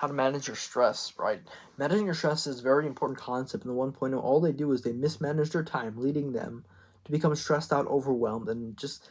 how to manage your stress, right? Managing your stress is a very important concept in the 1.0. All they do is they mismanage their time, leading them to become stressed out, overwhelmed, and just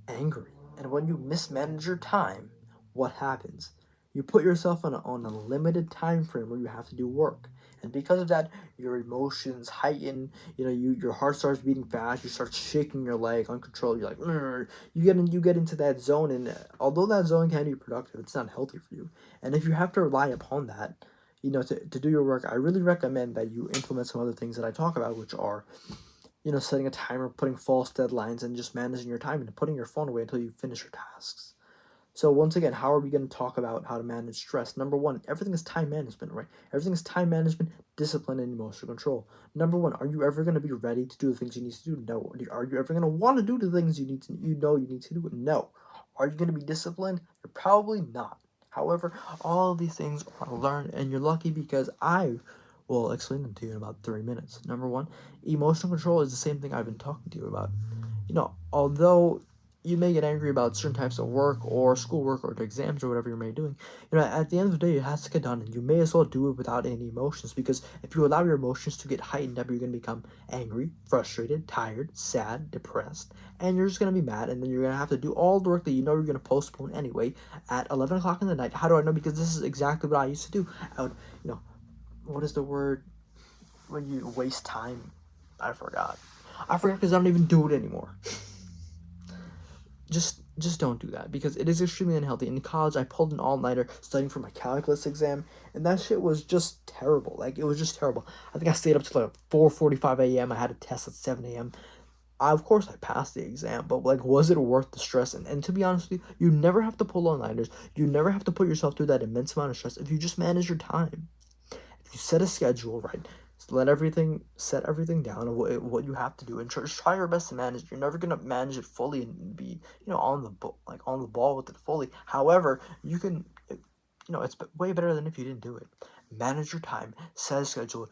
angry. And when you mismanage your time, what happens? You put yourself on a limited time frame where you have to do work. And because of that, your emotions heighten. Your heart starts beating fast. You start shaking your leg uncontrollably. You're like, "Urgh." You get into that zone, and although that zone can be productive, it's not healthy for you. And if you have to rely upon that, to do your work, I really recommend that you implement some other things that I talk about, which are setting a timer, putting false deadlines, and just managing your time and putting your phone away until you finish your tasks. So once again, how are we going to talk about how to manage stress? Number one, everything is time management, right? Everything is time management, discipline, and emotional control. Number one, are you ever going to be ready to do the things you need to do? No. Are you ever going to want to do the things you need to do? No. Are you going to be disciplined? You're probably not. However, all of these things are learned, and you're lucky because I will explain them to you in about 3 minutes. Number one, emotional control is the same thing I've been talking to you about. Although you may get angry about certain types of work or schoolwork or exams or whatever you may be doing, at the end of the day, it has to get done, and you may as well do it without any emotions, because if you allow your emotions to get heightened up, you're going to become angry, frustrated, tired, sad, depressed, and you're just going to be mad, and then you're going to have to do all the work that you're going to postpone anyway at 11 o'clock in the night. How do I know? Because this is exactly what I used to do. I would, what is the word when you waste time? I forgot because I don't even do it anymore. Just don't do that, because it is extremely unhealthy. In college, I pulled an all-nighter studying for my calculus exam, and that shit was just terrible. Like, it was just terrible. I think I stayed up till like 4:45 a.m. I had a test at 7 a.m. Of course, I passed the exam, but like, was it worth the stress? And to be honest with you, you never have to pull all-nighters. You never have to put yourself through that immense amount of stress if you just manage your time. If you set a schedule, right? Set everything down of what you have to do, and just try your best to manage. You're never gonna manage it fully and be on the ball with it fully. However, it's way better than if you didn't do it. Manage your time, set a schedule,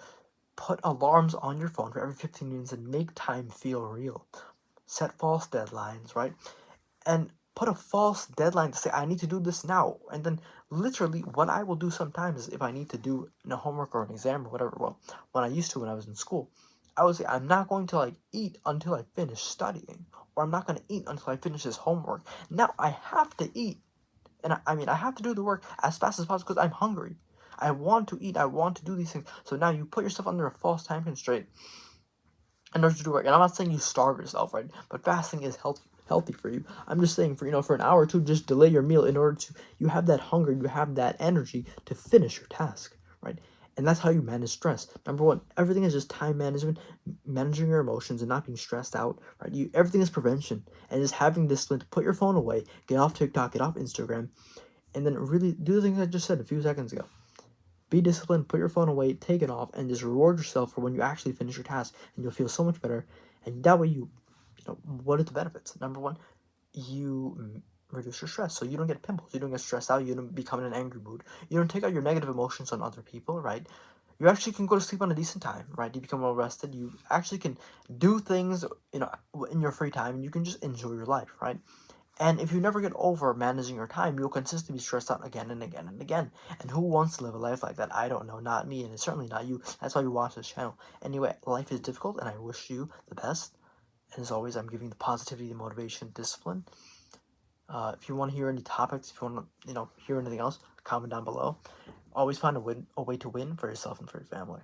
put alarms on your phone for every 15 minutes, and make time feel real. Set false deadlines, right? And put a false deadline to say I need to do this now, and then literally what I will do sometimes is, if I need to do homework or an exam or whatever, well, when I used to, when I was in school, I would say I'm not going to eat until I finish studying, or I'm not going to eat until I finish this homework. Now I have to eat, and I have to do the work as fast as possible because I'm hungry. I want to eat, I want to do these things. So now you put yourself under a false time constraint in order to do work. And I'm not saying you starve yourself, right? But fasting is healthy for you. I'm just saying, for an hour or two, just delay your meal in order to, you have that hunger, you have that energy to finish your task, right? And that's how you manage stress. Number one, everything is just time management, managing your emotions and not being stressed out, right? Everything is prevention, and just having discipline to put your phone away, get off TikTok, get off Instagram, and then really do the things I just said a few seconds ago. Be disciplined, put your phone away, take it off, and just reward yourself for when you actually finish your task, and you'll feel so much better. And that way, what are the benefits? Number one, you reduce your stress, so you don't get pimples, you don't get stressed out, you don't become in an angry mood, you don't take out your negative emotions on other people, right? You actually can go to sleep on a decent time, right? You become well rested. You actually can do things, in your free time, and you can just enjoy your life, right? And if you never get over managing your time, you'll consistently be stressed out again and again and again. And who wants to live a life like that? I don't know. Not me, and it's certainly not you. That's why you watch this channel. Anyway, life is difficult, and I wish you the best. And as always, I'm giving the positivity, motivation, discipline. If you want to hear any topics, if you want to, hear anything else, comment down below. Always find a way to win for yourself and for your family.